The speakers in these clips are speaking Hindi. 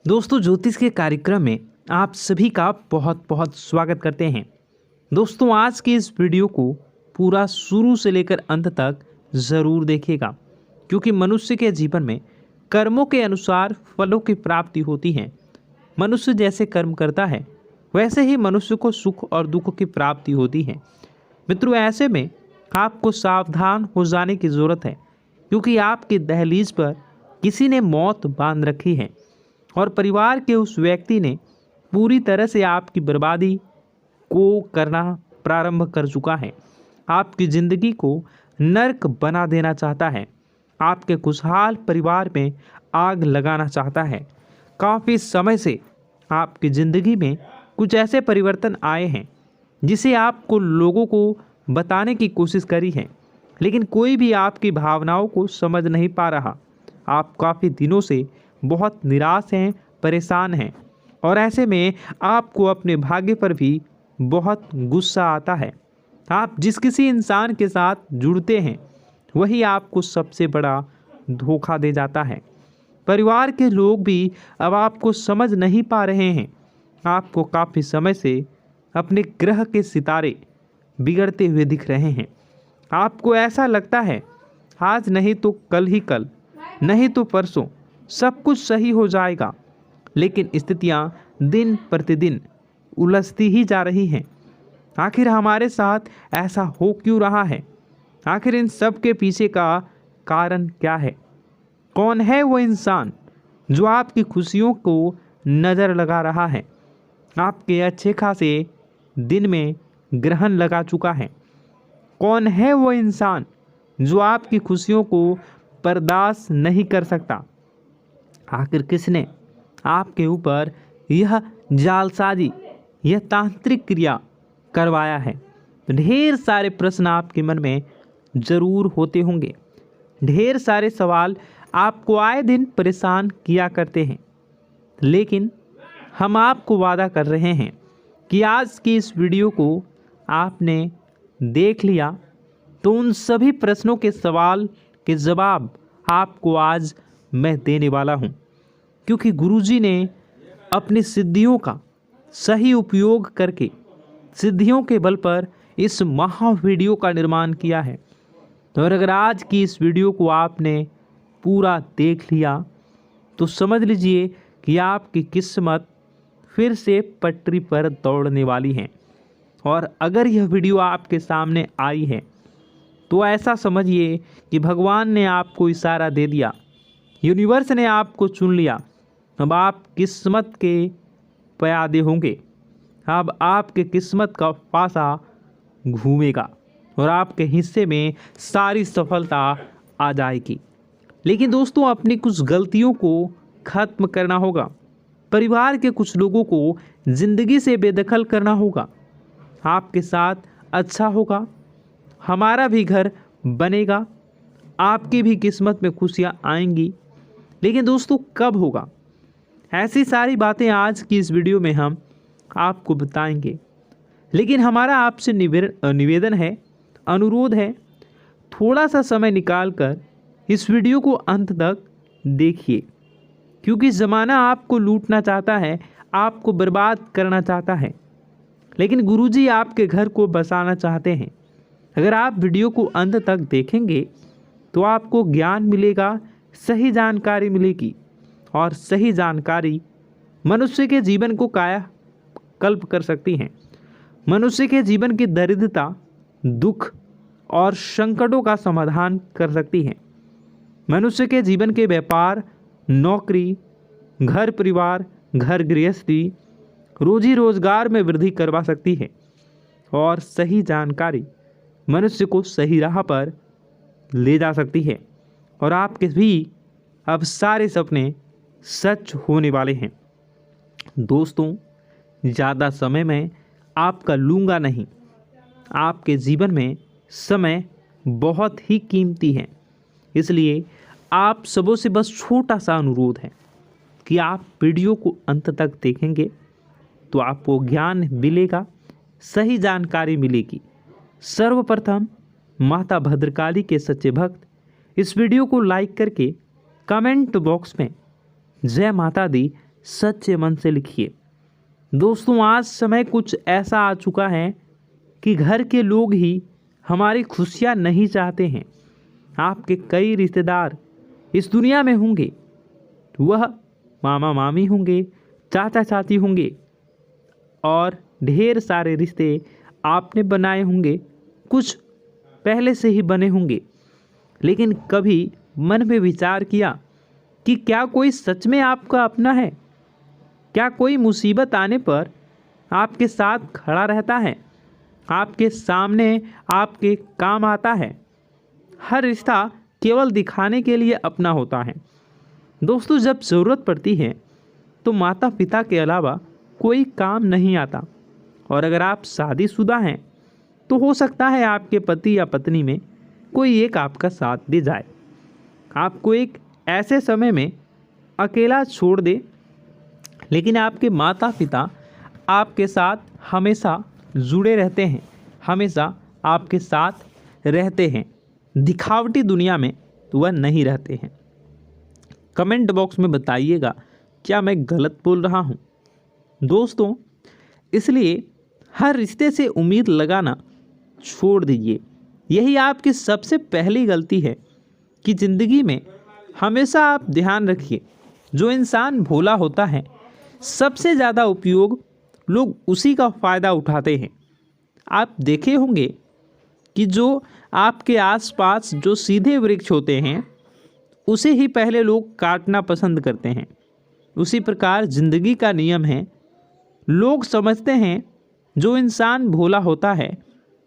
दोस्तों, ज्योतिष के कार्यक्रम में आप सभी का बहुत बहुत स्वागत करते हैं। दोस्तों, आज के इस वीडियो को पूरा शुरू से लेकर अंत तक ज़रूर देखिएगा, क्योंकि मनुष्य के जीवन में कर्मों के अनुसार फलों की प्राप्ति होती है। मनुष्य जैसे कर्म करता है वैसे ही मनुष्य को सुख और दुख की प्राप्ति होती है। मित्रों, ऐसे में आपको सावधान हो जाने की ज़रूरत है, क्योंकि आपकी दहलीज पर किसी ने मौत बांध रखी है और परिवार के उस व्यक्ति ने पूरी तरह से आपकी बर्बादी को करना प्रारंभ कर चुका है। आपकी ज़िंदगी को नर्क बना देना चाहता है। आपके खुशहाल परिवार में आग लगाना चाहता है। काफ़ी समय से आपकी ज़िंदगी में कुछ ऐसे परिवर्तन आए हैं जिसे आपको लोगों को बताने की कोशिश करी है, लेकिन कोई भी आपकी भावनाओं को समझ नहीं पा रहा। आप काफ़ी दिनों से बहुत निराश हैं, परेशान हैं और ऐसे में आपको अपने भाग्य पर भी बहुत गुस्सा आता है। आप जिस किसी इंसान के साथ जुड़ते हैं वही आपको सबसे बड़ा धोखा दे जाता है। परिवार के लोग भी अब आपको समझ नहीं पा रहे हैं। आपको काफ़ी समय से अपने ग्रह के सितारे बिगड़ते हुए दिख रहे हैं। आपको ऐसा लगता है आज नहीं तो कल ही कल, नहीं तो परसों सब कुछ सही हो जाएगा, लेकिन स्थितियां दिन प्रतिदिन उलझती ही जा रही हैं। आखिर हमारे साथ ऐसा हो क्यों रहा है? आखिर इन सब के पीछे का कारण क्या है? कौन है वो इंसान जो आपकी खुशियों को नज़र लगा रहा है, आपके अच्छे खासे दिन में ग्रहण लगा चुका है? कौन है वो इंसान जो आपकी खुशियों को बर्दाश्त नहीं कर सकता? आखिर किसने आपके ऊपर यह जालसाजी, यह तांत्रिक क्रिया करवाया है? ढेर सारे प्रश्न आपके मन में ज़रूर होते होंगे। ढेर सारे सवाल आपको आए दिन परेशान किया करते हैं, लेकिन हम आपको वादा कर रहे हैं कि आज की इस वीडियो को आपने देख लिया तो उन सभी प्रश्नों के सवाल के जवाब आपको आज मैं देने वाला हूं, क्योंकि गुरुजी ने अपनी सिद्धियों का सही उपयोग करके सिद्धियों के बल पर इस महा वीडियो का निर्माण किया है। और अगर आज की इस वीडियो को आपने पूरा देख लिया तो समझ लीजिए कि आपकी किस्मत फिर से पटरी पर दौड़ने वाली है। और अगर यह वीडियो आपके सामने आई है तो ऐसा समझिए कि भगवान ने आपको इशारा दे दिया, यूनिवर्स ने आपको चुन लिया। अब आप किस्मत के प्यादे होंगे। अब आपके किस्मत का पासा घूमेगा और आपके हिस्से में सारी सफलता आ जाएगी। लेकिन दोस्तों, अपनी कुछ गलतियों को ख़त्म करना होगा। परिवार के कुछ लोगों को ज़िंदगी से बेदखल करना होगा। आपके साथ अच्छा होगा, हमारा भी घर बनेगा, आपकी भी किस्मत में खुशियाँ आएंगी। लेकिन दोस्तों, कब होगा? ऐसी सारी बातें आज की इस वीडियो में हम आपको बताएंगे। लेकिन हमारा आपसे निवेदन है, अनुरोध है, थोड़ा सा समय निकालकर इस वीडियो को अंत तक देखिए, क्योंकि ज़माना आपको लूटना चाहता है, आपको बर्बाद करना चाहता है, लेकिन गुरुजी आपके घर को बसाना चाहते हैं। अगर आप वीडियो को अंत तक देखेंगे तो आपको ज्ञान मिलेगा, सही जानकारी मिलेगी, और सही जानकारी मनुष्य के जीवन को कायाकल्प कर सकती है। मनुष्य के जीवन की दरिद्रता, दुख और संकटों का समाधान कर सकती है। मनुष्य के जीवन के व्यापार, नौकरी, घर परिवार, घर गृहस्थी, रोजी रोजगार में वृद्धि करवा सकती है। और सही जानकारी मनुष्य को सही राह पर ले जा सकती है और आपके भी अब सारे सपने सच होने वाले हैं। दोस्तों, ज़्यादा समय मैं आपका लूँगा नहीं। आपके जीवन में समय बहुत ही कीमती है, इसलिए आप सबों से बस छोटा सा अनुरोध है कि आप वीडियो को अंत तक देखेंगे तो आपको ज्ञान मिलेगा, सही जानकारी मिलेगी। सर्वप्रथम माता भद्रकाली के सच्चे भक्त इस वीडियो को लाइक करके कमेंट बॉक्स में जय माता दी सच्चे मन से लिखिए। दोस्तों, आज समय कुछ ऐसा आ चुका है कि घर के लोग ही हमारी खुशियाँ नहीं चाहते हैं। आपके कई रिश्तेदार इस दुनिया में होंगे, वह मामा मामी होंगे, चाचा चाची होंगे और ढेर सारे रिश्ते आपने बनाए होंगे, कुछ पहले से ही बने होंगे। लेकिन कभी मन में विचार किया कि क्या कोई सच में आपका अपना है? क्या कोई मुसीबत आने पर आपके साथ खड़ा रहता है, आपके सामने आपके काम आता है? हर रिश्ता केवल दिखाने के लिए अपना होता है। दोस्तों, जब ज़रूरत पड़ती है तो माता पिता के अलावा कोई काम नहीं आता। और अगर आप शादीशुदा हैं तो हो सकता है आपके पति या पत्नी में कोई एक आपका साथ दे जाए, आपको एक ऐसे समय में अकेला छोड़ दे। लेकिन आपके माता पिता आपके साथ हमेशा जुड़े रहते हैं, हमेशा आपके साथ रहते हैं। दिखावटी दुनिया में तो वह नहीं रहते हैं। कमेंट बॉक्स में बताइएगा, क्या मैं गलत बोल रहा हूँ? दोस्तों, इसलिए हर रिश्ते से उम्मीद लगाना छोड़ दीजिए। यही आपकी सबसे पहली गलती है कि ज़िंदगी में हमेशा आप ध्यान रखिए, जो इंसान भोला होता है सबसे ज़्यादा उपयोग लोग उसी का फ़ायदा उठाते हैं। आप देखे होंगे कि जो आपके आसपास जो सीधे वृक्ष होते हैं उसे ही पहले लोग काटना पसंद करते हैं। उसी प्रकार ज़िंदगी का नियम है। लोग समझते हैं जो इंसान भोला होता है,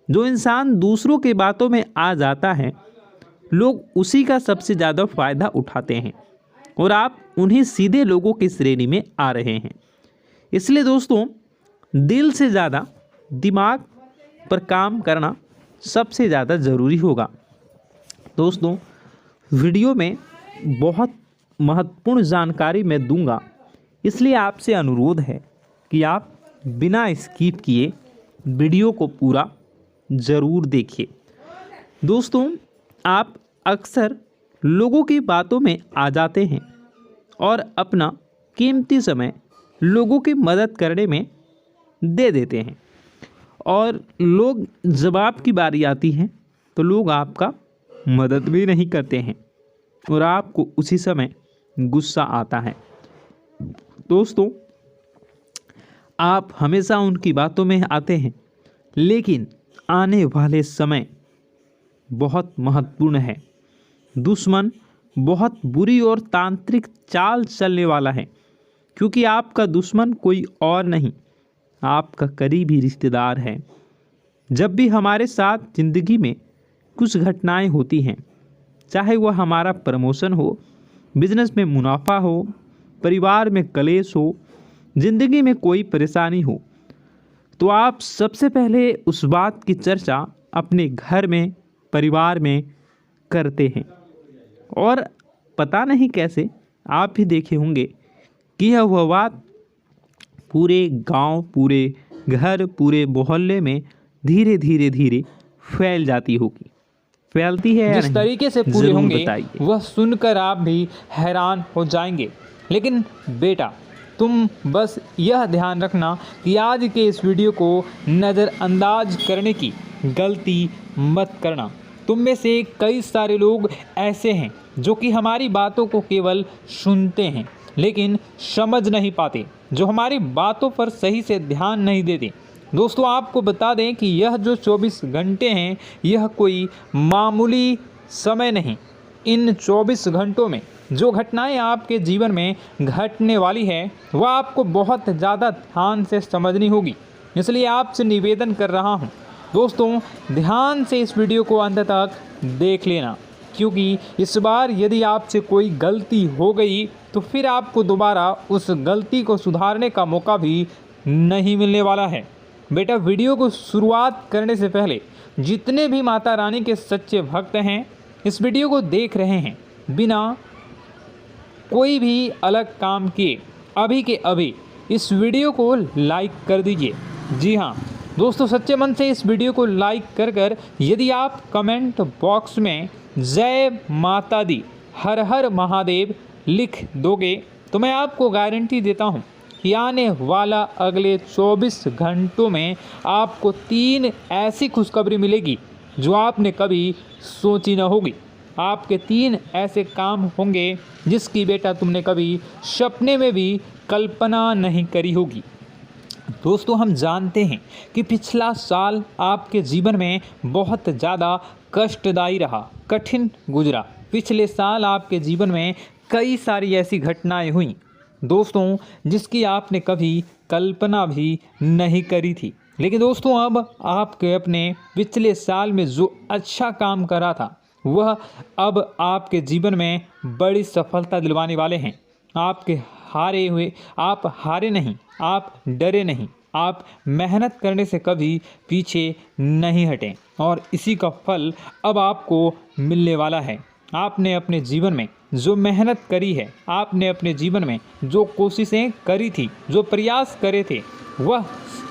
जो इंसान दूसरों की बातों में आ जाता है, लोग उसी का सबसे ज़्यादा फ़ायदा उठाते हैं और आप उन्हीं सीधे लोगों की श्रेणी में आ रहे हैं। इसलिए दोस्तों, दिल से ज़्यादा दिमाग पर काम करना सबसे ज़्यादा ज़रूरी होगा। दोस्तों, वीडियो में बहुत महत्वपूर्ण जानकारी मैं दूंगा, इसलिए आपसे अनुरोध है कि आप बिना स्किप किए वीडियो को पूरा ज़रूर देखिए। दोस्तों, आप अक्सर लोगों की बातों में आ जाते हैं और अपना कीमती समय लोगों की मदद करने में दे देते हैं, और लोग जब आपकी बारी आती है तो लोग आपका मदद भी नहीं करते हैं और आपको उसी समय गुस्सा आता है। दोस्तों, आप हमेशा उनकी बातों में आते हैं, लेकिन आने वाले समय बहुत महत्वपूर्ण है। दुश्मन बहुत बुरी और तांत्रिक चाल चलने वाला है, क्योंकि आपका दुश्मन कोई और नहीं, आपका करीबी रिश्तेदार है। जब भी हमारे साथ ज़िंदगी में कुछ घटनाएं होती हैं, चाहे वह हमारा प्रमोशन हो, बिजनेस में मुनाफा हो, परिवार में कलेश हो, ज़िंदगी में कोई परेशानी हो, तो आप सबसे पहले उस बात की चर्चा अपने घर में, परिवार में करते हैं। और पता नहीं कैसे आप भी देखे होंगे कि यह वह बात पूरे गांव, पूरे घर, पूरे मोहल्ले में धीरे धीरे धीरे फैल जाती होगी। फैलती है या जिस तरीके से पूरे होंगे वह सुनकर आप भी हैरान हो जाएंगे। लेकिन बेटा, तुम बस यह ध्यान रखना कि आज के इस वीडियो को नज़रअंदाज करने की गलती मत करना। तुम में से कई सारे लोग ऐसे हैं जो कि हमारी बातों को केवल सुनते हैं लेकिन समझ नहीं पाते, जो हमारी बातों पर सही से ध्यान नहीं देते। दोस्तों, आपको बता दें कि यह जो 24 घंटे हैं यह कोई मामूली समय नहीं। इन 24 घंटों में जो घटनाएं आपके जीवन में घटने वाली है वह आपको बहुत ज़्यादा ध्यान से समझनी होगी। इसलिए आपसे निवेदन कर रहा हूं, दोस्तों, ध्यान से इस वीडियो को अंत तक देख लेना, क्योंकि इस बार यदि आपसे कोई गलती हो गई तो फिर आपको दोबारा उस गलती को सुधारने का मौका भी नहीं मिलने वाला है। बेटा, वीडियो को शुरुआत करने से पहले जितने भी माता रानी के सच्चे भक्त हैं इस वीडियो को देख रहे हैं, बिना कोई भी अलग काम किए अभी के अभी इस वीडियो को लाइक कर दीजिए। जी हाँ दोस्तों, सच्चे मन से इस वीडियो को लाइक कर यदि आप कमेंट बॉक्स में जय माता दी, हर हर महादेव लिख दोगे तो मैं आपको गारंटी देता हूँ कि आने वाला अगले 24 घंटों में आपको 3 ऐसी खुशखबरी मिलेगी जो आपने कभी सोची न होगी। आपके 3 ऐसे काम होंगे जिसकी बेटा तुमने कभी सपने में भी कल्पना नहीं करी होगी। दोस्तों, हम जानते हैं कि पिछला साल आपके जीवन में बहुत ज़्यादा कष्टदायी रहा, कठिन गुजरा। पिछले साल आपके जीवन में कई सारी ऐसी घटनाएं हुई दोस्तों जिसकी आपने कभी कल्पना भी नहीं करी थी। लेकिन दोस्तों, अब आपके अपने पिछले साल में जो अच्छा काम करा था वह अब आपके जीवन में बड़ी सफलता दिलवाने वाले हैं। आप हारे नहीं, आप डरे नहीं, आप मेहनत करने से कभी पीछे नहीं हटें और इसी का फल अब आपको मिलने वाला है। आपने अपने जीवन में जो मेहनत करी है, आपने अपने जीवन में जो कोशिशें करी थी, जो प्रयास करे थे, वह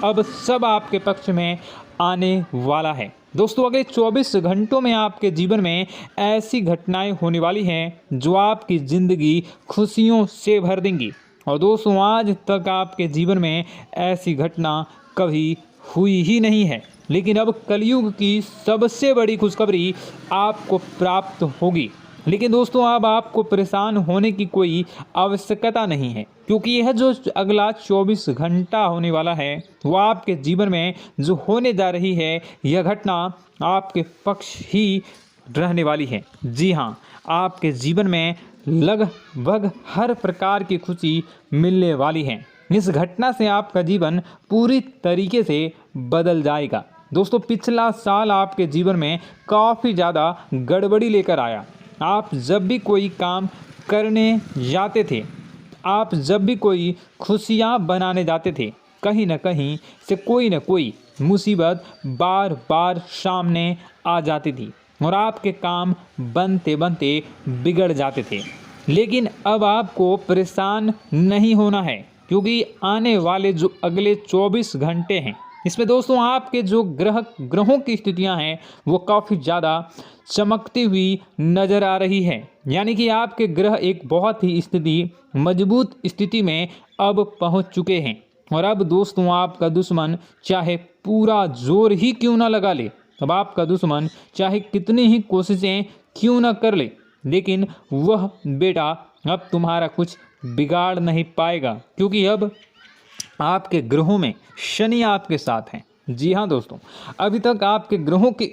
अब सब आपके पक्ष में आने वाला है। दोस्तों, अगले 24 घंटों में आपके जीवन में ऐसी घटनाएं होने वाली हैं जो आपकी ज़िंदगी खुशियों से भर देंगी। और दोस्तों, आज तक आपके जीवन में ऐसी घटना कभी हुई ही नहीं है, लेकिन अब कलयुग की सबसे बड़ी खुशखबरी आपको प्राप्त होगी। लेकिन दोस्तों, अब आपको परेशान होने की कोई आवश्यकता नहीं है, क्योंकि यह जो अगला 24 घंटा होने वाला है वह आपके जीवन में जो होने जा रही है यह घटना आपके पक्ष ही रहने वाली है। जी हाँ, आपके जीवन में लगभग हर प्रकार की खुशी मिलने वाली है। इस घटना से आपका जीवन पूरी तरीके से बदल जाएगा। दोस्तों, पिछला साल आपके जीवन में काफ़ी ज़्यादा गड़बड़ी लेकर आया। आप जब भी कोई काम करने जाते थे, आप जब भी कोई खुशियाँ बनाने जाते थे, कहीं ना कहीं से कोई ना कोई मुसीबत बार बार सामने आ जाती थी और आपके काम बनते बनते बिगड़ जाते थे। लेकिन अब आपको परेशान नहीं होना है, क्योंकि आने वाले जो अगले 24 घंटे हैं इसमें दोस्तों आपके जो ग्रहों की स्थितियां हैं वो काफ़ी ज़्यादा चमकती हुई नज़र आ रही है। यानी कि आपके ग्रह एक बहुत ही मजबूत स्थिति में अब पहुंच चुके हैं। और अब दोस्तों, आपका दुश्मन चाहे पूरा जोर ही क्यों ना लगा ले, अब आपका दुश्मन चाहे कितनी ही कोशिशें क्यों ना कर ले, लेकिन वह बेटा अब तुम्हारा कुछ बिगाड़ नहीं पाएगा, क्योंकि अब आपके ग्रहों में शनि आपके साथ हैं। जी हाँ दोस्तों, अभी तक आपके ग्रहों की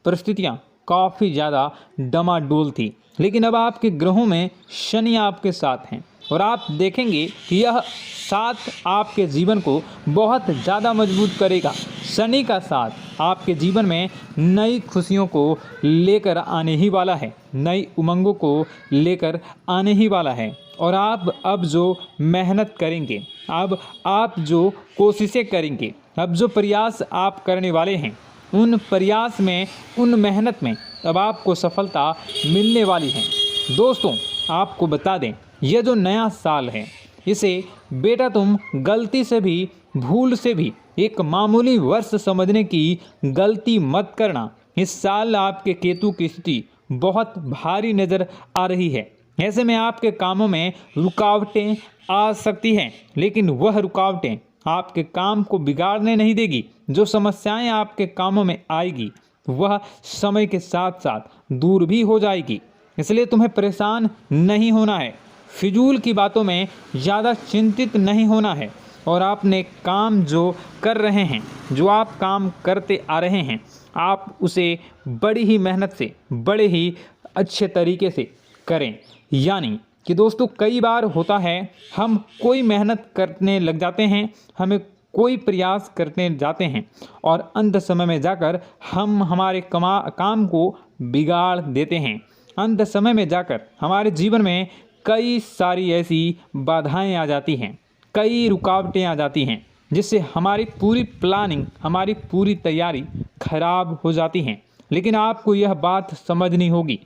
परिस्थितियाँ काफ़ी ज़्यादा डमाडोल थी, लेकिन अब आपके ग्रहों में शनि आपके साथ हैं और आप देखेंगे कि यह साथ आपके जीवन को बहुत ज़्यादा मजबूत करेगा। शनि का साथ आपके जीवन में नई खुशियों को लेकर आने ही वाला है, नई उमंगों को लेकर आने ही वाला है। और आप अब जो मेहनत करेंगे, अब आप जो कोशिशें करेंगे, अब जो प्रयास आप करने वाले हैं, उन प्रयास में, उन मेहनत में अब आपको सफलता मिलने वाली है। दोस्तों, आपको बता दें, यह जो नया साल है इसे बेटा तुम गलती से भी, भूल से भी एक मामूली वर्ष समझने की गलती मत करना। इस साल आपके केतु की स्थिति बहुत भारी नज़र आ रही है। ऐसे में आपके कामों में रुकावटें आ सकती हैं, लेकिन वह रुकावटें आपके काम को बिगाड़ने नहीं देगी। जो समस्याएं आपके कामों में आएगी वह समय के साथ साथ दूर भी हो जाएगी। इसलिए तुम्हें परेशान नहीं होना है, फिजूल की बातों में ज़्यादा चिंतित नहीं होना है और आपने काम जो कर रहे हैं, जो आप काम करते आ रहे हैं, आप उसे बड़ी ही मेहनत से, बड़े ही अच्छे तरीके से करें। यानी कि दोस्तों, कई बार होता है हम कोई मेहनत करने लग जाते हैं, हमें कोई प्रयास करने जाते हैं और अंत समय में जाकर हम हमारे काम को बिगाड़ देते हैं। अंत समय में जाकर हमारे जीवन में कई सारी ऐसी बाधाएं आ जाती हैं, कई रुकावटें आ जाती हैं, जिससे हमारी पूरी प्लानिंग, हमारी पूरी तैयारी खराब हो जाती हैं। लेकिन आपको यह बात समझनी होगी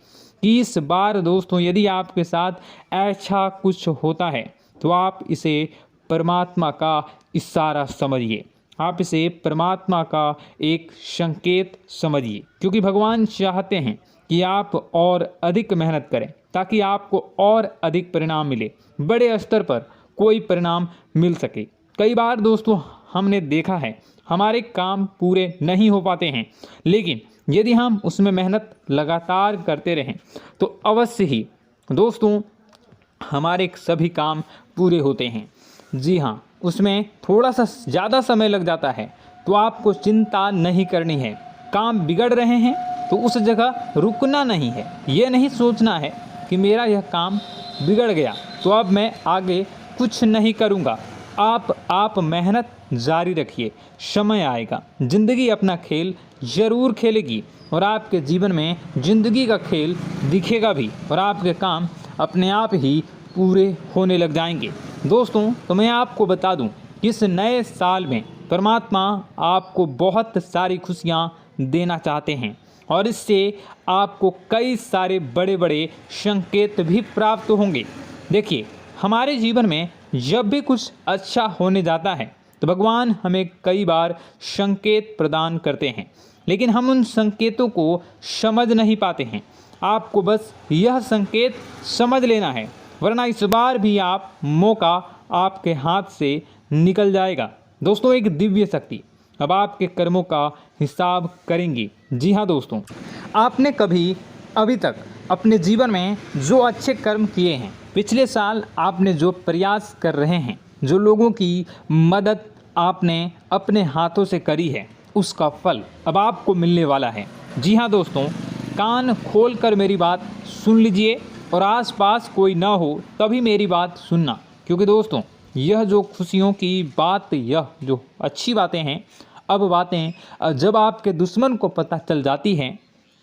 कि इस बार दोस्तों, यदि आपके साथ ऐसा कुछ होता है तो आप इसे परमात्मा का इशारा समझिए, आप इसे परमात्मा का एक संकेत समझिए, क्योंकि भगवान चाहते हैं कि आप और अधिक मेहनत करें, ताकि आपको और अधिक परिणाम मिले, बड़े स्तर पर कोई परिणाम मिल सके। कई बार दोस्तों हमने देखा है हमारे काम पूरे नहीं हो पाते हैं, लेकिन यदि हम उसमें मेहनत लगातार करते रहें तो अवश्य ही दोस्तों हमारे सभी काम पूरे होते हैं। जी हाँ, उसमें थोड़ा सा ज़्यादा समय लग जाता है तो आपको चिंता नहीं करनी है। काम बिगड़ रहे हैं तो उस जगह रुकना नहीं है, ये नहीं सोचना है कि मेरा यह काम बिगड़ गया तो अब मैं आगे कुछ नहीं करूँगा। आप मेहनत जारी रखिए, समय आएगा, ज़िंदगी अपना खेल ज़रूर खेलेगी और आपके जीवन में ज़िंदगी का खेल दिखेगा भी और आपके काम अपने आप ही पूरे होने लग जाएंगे। दोस्तों तो मैं आपको बता दूं कि इस नए साल में परमात्मा आपको बहुत सारी खुशियां देना चाहते हैं और इससे आपको कई सारे बड़े बड़े संकेत भी प्राप्त होंगे। देखिए, हमारे जीवन में जब भी कुछ अच्छा होने जाता है तो भगवान हमें कई बार संकेत प्रदान करते हैं, लेकिन हम उन संकेतों को समझ नहीं पाते हैं। आपको बस यह संकेत समझ लेना है, वरना इस बार भी मौका आपके हाथ से निकल जाएगा। दोस्तों, एक दिव्य शक्ति अब आपके कर्मों का हिसाब करेंगी। जी हाँ दोस्तों, आपने कभी अभी तक अपने जीवन में जो अच्छे कर्म किए हैं, पिछले साल आपने जो प्रयास कर रहे हैं, जो लोगों की मदद आपने अपने हाथों से करी है, उसका फल अब आपको मिलने वाला है। जी हाँ दोस्तों, कान खोलकर मेरी बात सुन लीजिए और आसपास कोई ना हो तभी मेरी बात सुनना, क्योंकि दोस्तों यह जो खुशियों की बात, यह जो अच्छी बातें हैं, अब बातें जब आपके दुश्मन को पता चल जाती हैं,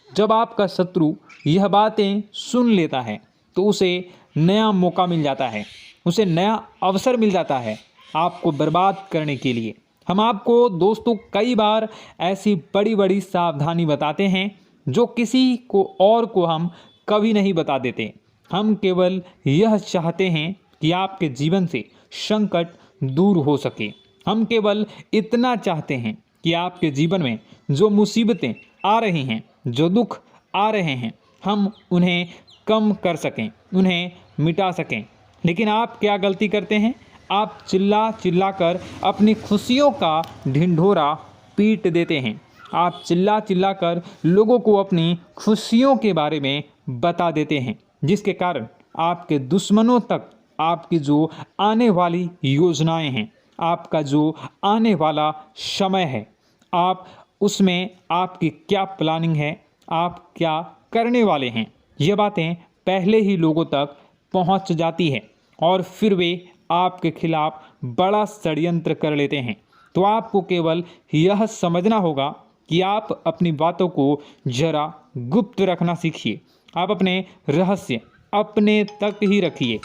जब आपका शत्रु यह बातें सुन लेता है तो उसे नया मौका मिल जाता है, उसे नया अवसर मिल जाता है आपको बर्बाद करने के लिए। हम आपको दोस्तों कई बार ऐसी बड़ी बड़ी सावधानी बताते हैं जो किसी को और को हम कभी नहीं बता देते। हम केवल यह चाहते हैं कि आपके जीवन से संकट दूर हो सके। हम केवल इतना चाहते हैं कि आपके जीवन में जो मुसीबतें आ रही हैं, जो दुख आ रहे हैं, हम उन्हें कम कर सकें, उन्हें मिटा सकें। लेकिन आप क्या गलती करते हैं? आप चिल्ला चिल्ला कर अपनी खुशियों का ढिंढोरा पीट देते हैं। आप चिल्ला चिल्ला कर लोगों को अपनी खुशियों के बारे में बता देते हैं, जिसके कारण आपके दुश्मनों तक आपकी जो आने वाली योजनाएं हैं, आपका जो आने वाला समय है, आप उसमें आपकी क्या प्लानिंग है, आप क्या करने वाले हैं, ये बातें पहले ही लोगों तक पहुंच जाती है और फिर वे आपके खिलाफ बड़ा षड्यंत्र कर लेते हैं। तो आपको केवल यह समझना होगा कि आप अपनी बातों को जरा गुप्त रखना सीखिए। आप अपने रहस्य अपने तक ही रखिए।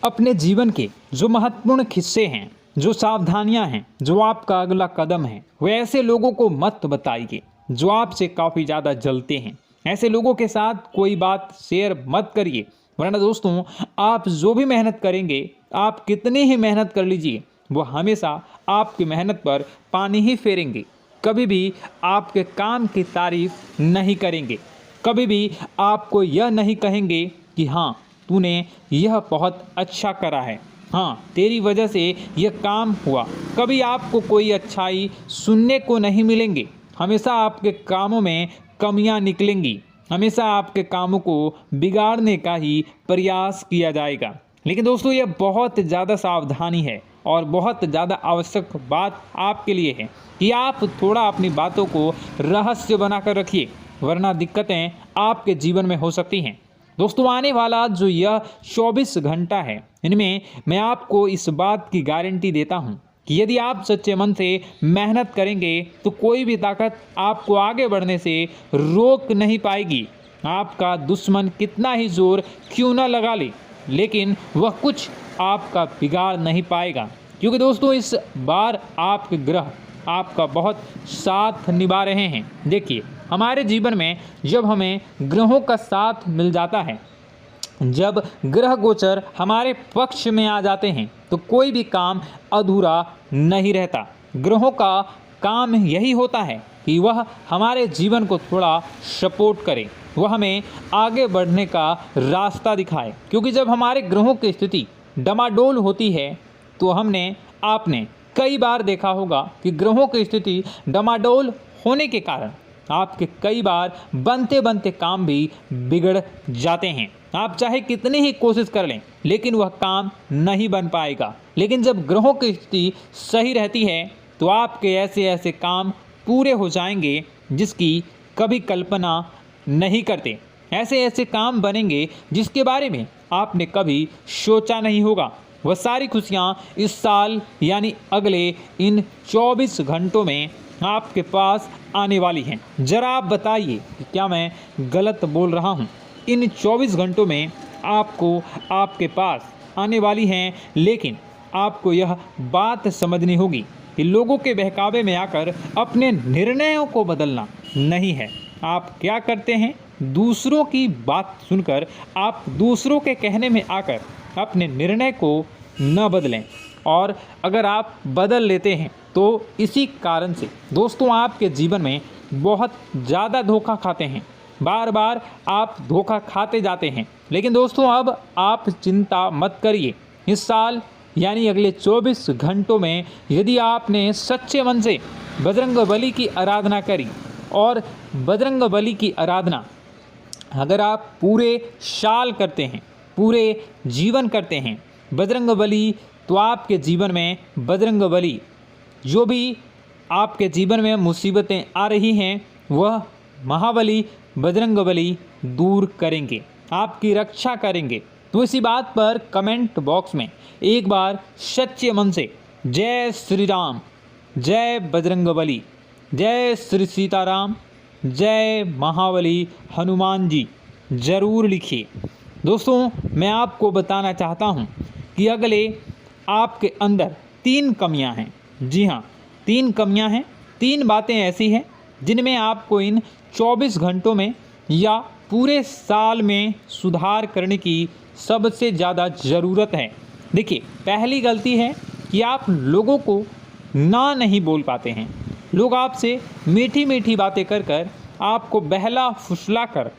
अपने जीवन के जो महत्वपूर्ण हिस्से हैं, जो सावधानियां हैं, जो आपका अगला कदम है, वे ऐसे लोगों को मत बताइए जो आपसे काफ़ी ज़्यादा जलते हैं। ऐसे लोगों के साथ कोई बात शेयर मत करिए, वरना दोस्तों आप जो भी मेहनत करेंगे, आप कितनी ही मेहनत कर लीजिए, वो हमेशा आपकी मेहनत पर पानी ही फेरेंगे। कभी भी आपके काम की तारीफ नहीं करेंगे, कभी भी आपको यह नहीं कहेंगे कि हाँ तूने यह बहुत अच्छा करा है, हाँ तेरी वजह से यह काम हुआ। कभी आपको कोई अच्छाई सुनने को नहीं मिलेंगे। हमेशा आपके कामों में कमियां निकलेंगी, हमेशा आपके कामों को बिगाड़ने का ही प्रयास किया जाएगा। लेकिन दोस्तों यह बहुत ज़्यादा सावधानी है और बहुत ज़्यादा आवश्यक बात आपके लिए है कि आप थोड़ा अपनी बातों को रहस्य बनाकर रखिए, वरना दिक्कतें आपके जीवन में हो सकती हैं। दोस्तों आने वाला जो यह 24 घंटा है, इनमें मैं आपको इस बात की गारंटी देता हूं कि यदि आप सच्चे मन से मेहनत करेंगे तो कोई भी ताकत आपको आगे बढ़ने से रोक नहीं पाएगी। आपका दुश्मन कितना ही जोर क्यों ना लगा ले, लेकिन वह कुछ आपका बिगाड़ नहीं पाएगा, क्योंकि दोस्तों इस बार आपके ग्रह आपका बहुत साथ निभा रहे हैं। देखिए, हमारे जीवन में जब हमें ग्रहों का साथ मिल जाता है, जब ग्रह गोचर हमारे पक्ष में आ जाते हैं, तो कोई भी काम अधूरा नहीं रहता। ग्रहों का काम यही होता है कि वह हमारे जीवन को थोड़ा सपोर्ट करें, वह हमें आगे बढ़ने का रास्ता दिखाए। क्योंकि जब हमारे ग्रहों की स्थिति डमाडोल होती है तो आपने कई बार देखा होगा कि ग्रहों की स्थिति डमाडोल होने के कारण आपके कई बार बनते बनते काम भी बिगड़ जाते हैं। आप चाहे कितनी ही कोशिश कर लें लेकिन वह काम नहीं बन पाएगा। लेकिन जब ग्रहों की स्थिति सही रहती है तो आपके ऐसे ऐसे काम पूरे हो जाएंगे जिसकी कभी कल्पना नहीं करते। ऐसे ऐसे काम बनेंगे जिसके बारे में आपने कभी सोचा नहीं होगा। वह सारी खुशियाँ इस साल यानी अगले इन 24 घंटों में आपके पास आने वाली हैं। जरा आप बताइए कि क्या मैं गलत बोल रहा हूँ? इन 24 घंटों में आपको आपके पास आने वाली हैं, लेकिन आपको यह बात समझनी होगी कि लोगों के बहकावे में आकर अपने निर्णयों को बदलना नहीं है। आप क्या करते हैं? दूसरों की बात सुनकर आप दूसरों के कहने में आकर अपने निर्णय को न बदलें, और अगर आप बदल लेते हैं तो इसी कारण से दोस्तों आपके जीवन में बहुत ज़्यादा धोखा खाते हैं। बार बार आप धोखा खाते जाते हैं। लेकिन दोस्तों अब आप चिंता मत करिए। इस साल यानी अगले 24 घंटों में यदि आपने सच्चे मन से बजरंगबली की आराधना करी, और बजरंगबली की आराधना अगर आप पूरे साल करते हैं, पूरे जीवन करते हैं बजरंगबली, तो आपके जीवन में बजरंगबली जो भी आपके जीवन में मुसीबतें आ रही हैं वह महाबली बजरंगबली दूर करेंगे, आपकी रक्षा करेंगे। तो इसी बात पर कमेंट बॉक्स में एक बार सच्चे मन से जय श्री राम, जय बजरंगबली, जय श्री सीताराम, जय महाबली हनुमान जी ज़रूर लिखिए। दोस्तों मैं आपको बताना चाहता हूँ कि अगले आपके अंदर 3 कमियां हैं। जी हाँ, 3 कमियां हैं। 3 बातें ऐसी हैं जिनमें आपको इन 24 घंटों में या पूरे साल में सुधार करने की सबसे ज़्यादा ज़रूरत है। देखिए, पहली गलती है कि आप लोगों को ना नहीं बोल पाते हैं। लोग आपसे मीठी मीठी बातें कर कर आपको बहला फुसला कर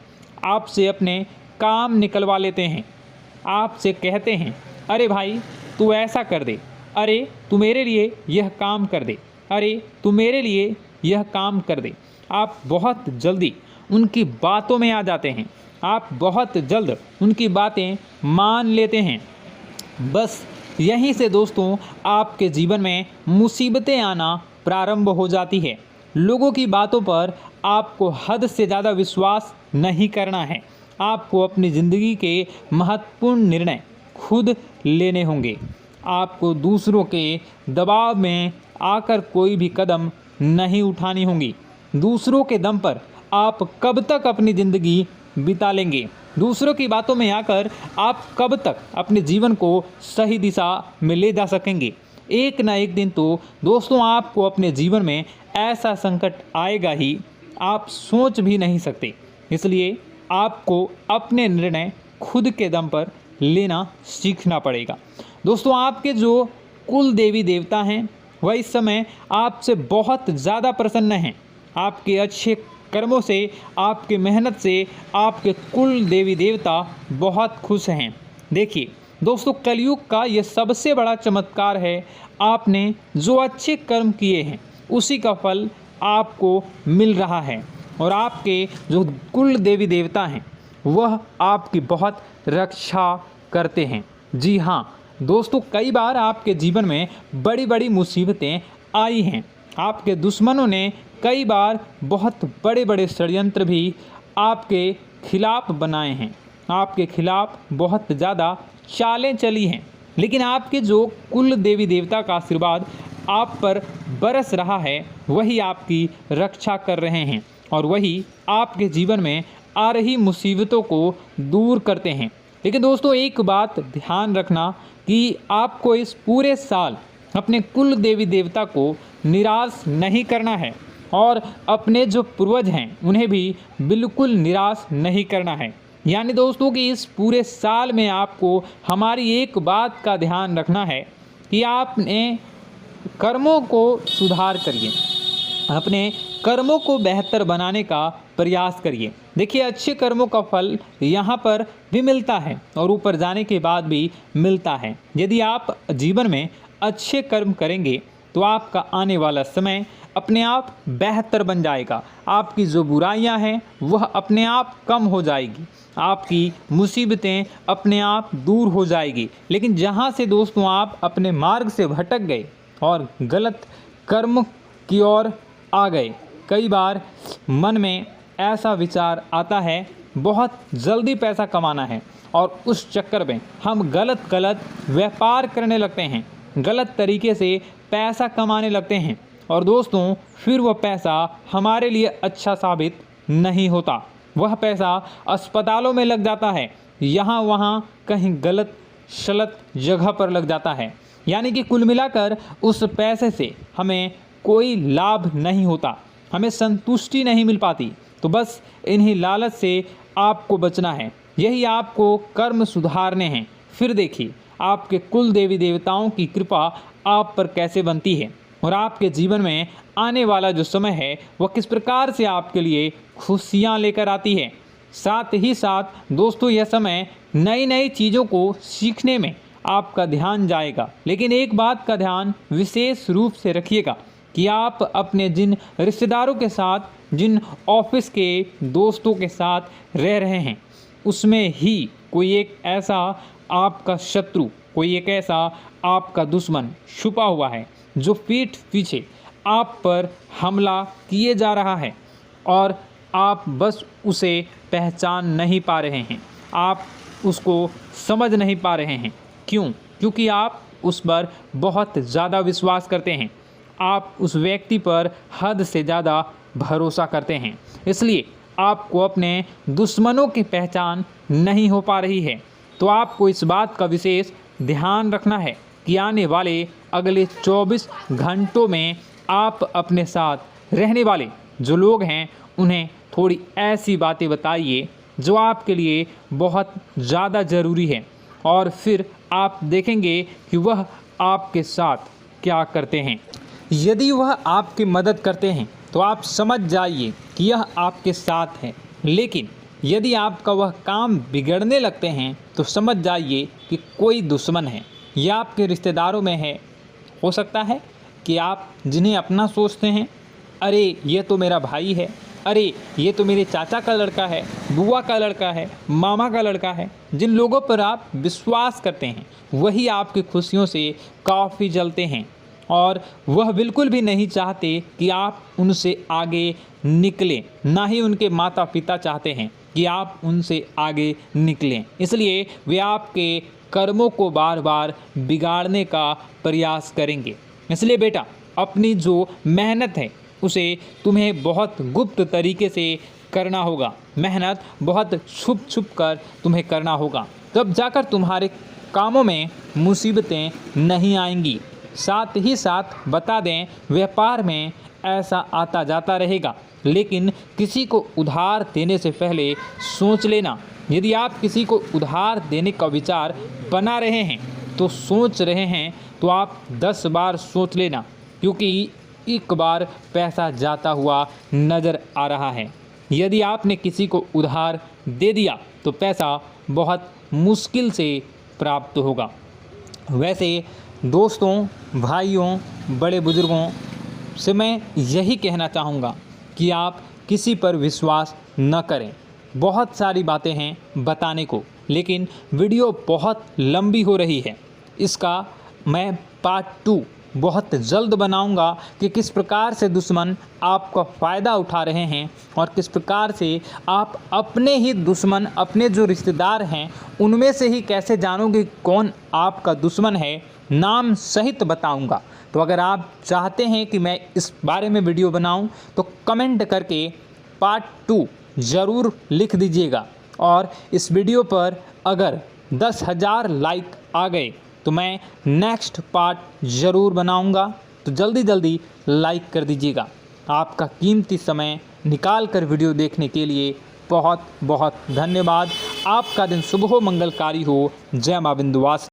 आपसे अपने काम निकलवा लेते हैं। आपसे कहते हैं, अरे भाई तू ऐसा कर दे, अरे तू मेरे लिए यह काम कर दे, अरे तू मेरे लिए यह काम कर दे। आप बहुत जल्दी उनकी बातों में आ जाते हैं, आप बहुत जल्द उनकी बातें मान लेते हैं। बस यहीं से दोस्तों आपके जीवन में मुसीबतें आना प्रारंभ हो जाती है। लोगों की बातों पर आपको हद से ज़्यादा विश्वास नहीं करना है। आपको अपनी ज़िंदगी के महत्वपूर्ण निर्णय खुद लेने होंगे। आपको दूसरों के दबाव में आकर कोई भी कदम नहीं उठानी होंगी। दूसरों के दम पर आप कब तक अपनी ज़िंदगी बिता लेंगे? दूसरों की बातों में आकर आप कब तक अपने जीवन को सही दिशा में ले जा सकेंगे? एक ना एक दिन तो दोस्तों आपको अपने जीवन में ऐसा संकट आएगा ही, आप सोच भी नहीं सकते। इसलिए आपको अपने निर्णय खुद के दम पर लेना सीखना पड़ेगा। दोस्तों आपके जो कुल देवी देवता हैं वह इस समय आपसे बहुत ज़्यादा प्रसन्न हैं। आपके अच्छे कर्मों से, आपके मेहनत से आपके कुल देवी देवता बहुत खुश हैं। देखिए दोस्तों, कलयुग का ये सबसे बड़ा चमत्कार है, आपने जो अच्छे कर्म किए हैं उसी का फल आपको मिल रहा है। और आपके जो कुल देवी देवता हैं वह आपकी बहुत रक्षा करते हैं। जी हाँ दोस्तों, कई बार आपके जीवन में बड़ी बड़ी मुसीबतें आई हैं। आपके दुश्मनों ने कई बार बहुत बड़े बड़े षड्यंत्र भी आपके खिलाफ बनाए हैं, आपके खिलाफ बहुत ज़्यादा चालें चली हैं। लेकिन आपके जो कुल देवी देवता का आशीर्वाद आप पर बरस रहा है वही आपकी रक्षा कर रहे हैं, और वही आपके जीवन में आ रही मुसीबतों को दूर करते हैं। लेकिन दोस्तों एक बात ध्यान रखना कि आपको इस पूरे साल अपने कुल देवी देवता को निराश नहीं करना है, और अपने जो पूर्वज हैं उन्हें भी बिल्कुल निराश नहीं करना है। यानी दोस्तों कि इस पूरे साल में आपको हमारी एक बात का ध्यान रखना है कि आपने कर्मों को सुधार करिए, अपने कर्मों को बेहतर बनाने का प्रयास करिए। देखिए, अच्छे कर्मों का फल यहाँ पर भी मिलता है और ऊपर जाने के बाद भी मिलता है। यदि आप जीवन में अच्छे कर्म करेंगे तो आपका आने वाला समय अपने आप बेहतर बन जाएगा। आपकी जो बुराइयां हैं वह अपने आप कम हो जाएगी, आपकी मुसीबतें अपने आप दूर हो जाएगी। लेकिन जहां से दोस्तों आप अपने मार्ग से भटक गए और गलत कर्म की ओर आ गए, कई बार मन में ऐसा विचार आता है बहुत जल्दी पैसा कमाना है और उस चक्कर में हम गलत व्यापार करने लगते हैं, गलत तरीके से पैसा कमाने लगते हैं और दोस्तों फिर वह पैसा हमारे लिए अच्छा साबित नहीं होता। वह पैसा अस्पतालों में लग जाता है, यहाँ वहाँ कहीं गलत शलत जगह पर लग जाता है। यानी कि कुल मिलाकर उस पैसे से हमें कोई लाभ नहीं होता, हमें संतुष्टि नहीं मिल पाती। तो बस इन्हीं लालच से आपको बचना है, यही आपको कर्म सुधारने हैं। फिर देखिए आपके कुल देवी देवताओं की कृपा आप पर कैसे बनती है और आपके जीवन में आने वाला जो समय है वह किस प्रकार से आपके लिए खुशियाँ लेकर आती है। साथ ही साथ दोस्तों यह समय नई नई चीज़ों को सीखने में आपका ध्यान जाएगा। लेकिन एक बात का ध्यान विशेष रूप से रखिएगा कि आप अपने जिन रिश्तेदारों के साथ, जिन ऑफिस के दोस्तों के साथ रह रहे हैं, उसमें ही कोई एक ऐसा आपका शत्रु, कोई एक ऐसा आपका दुश्मन छुपा हुआ है जो पीठ पीछे आप पर हमला किए जा रहा है और आप बस उसे पहचान नहीं पा रहे हैं, आप उसको समझ नहीं पा रहे हैं। क्यों? क्योंकि आप उस पर बहुत ज़्यादा विश्वास करते हैं, आप उस व्यक्ति पर हद से ज़्यादा भरोसा करते हैं, इसलिए आपको अपने दुश्मनों की पहचान नहीं हो पा रही है। तो आपको इस बात का विशेष ध्यान रखना है कि आने वाले अगले 24 घंटों में आप अपने साथ रहने वाले जो लोग हैं उन्हें थोड़ी ऐसी बातें बताइए जो आपके लिए बहुत ज़्यादा ज़रूरी है और फिर आप देखेंगे कि वह आपके साथ क्या करते हैं। यदि वह आपकी मदद करते हैं तो आप समझ जाइए कि यह आपके साथ है, लेकिन यदि आपका वह काम बिगड़ने लगते हैं तो समझ जाइए कि कोई दुश्मन है या आपके रिश्तेदारों में है। हो सकता है कि आप जिन्हें अपना सोचते हैं, अरे ये तो मेरा भाई है, अरे ये तो मेरे चाचा का लड़का है, बुआ का लड़का है, मामा का लड़का है, जिन लोगों पर आप विश्वास करते हैं वही आपकी खुशियों से काफ़ी जलते हैं और वह बिल्कुल भी नहीं चाहते कि आप उनसे आगे निकलें, ना ही उनके माता पिता चाहते हैं कि आप उनसे आगे निकलें। इसलिए वे आपके कर्मों को बार बार बिगाड़ने का प्रयास करेंगे। इसलिए बेटा, अपनी जो मेहनत है उसे तुम्हें बहुत गुप्त तरीके से करना होगा, मेहनत बहुत छुप छुप कर तुम्हें करना होगा, तब जाकर तुम्हारे कामों में मुसीबतें नहीं आएंगी। साथ ही साथ बता दें, व्यापार में ऐसा आता जाता रहेगा, लेकिन किसी को उधार देने से पहले सोच लेना। यदि आप किसी को उधार देने का विचार बना रहे हैं तो सोच रहे हैं तो आप 10 बार सोच लेना, क्योंकि एक बार पैसा जाता हुआ नज़र आ रहा है। यदि आपने किसी को उधार दे दिया तो पैसा बहुत मुश्किल से प्राप्त होगा। वैसे दोस्तों, भाइयों, बड़े बुजुर्गों से मैं यही कहना चाहूँगा कि आप किसी पर विश्वास न करें। बहुत सारी बातें हैं बताने को, लेकिन वीडियो बहुत लंबी हो रही है। इसका मैं पार्ट 2 बहुत जल्द बनाऊंगा कि किस प्रकार से दुश्मन आपका फ़ायदा उठा रहे हैं और किस प्रकार से आप अपने ही दुश्मन, अपने जो रिश्तेदार हैं उनमें से ही कैसे जानोगे कौन आपका दुश्मन है, नाम सहित बताऊंगा। तो अगर आप चाहते हैं कि मैं इस बारे में वीडियो बनाऊं तो कमेंट करके पार्ट 2 ज़रूर लिख दीजिएगा। और इस वीडियो पर अगर 10,000 लाइक आ गए तो मैं नेक्स्ट पार्ट ज़रूर बनाऊंगा। तो जल्दी लाइक कर दीजिएगा। आपका कीमती समय निकाल कर वीडियो देखने के लिए बहुत बहुत धन्यवाद। आपका दिन शुभ हो, मंगलकारी हो। जय मां विंध्यवासिनी।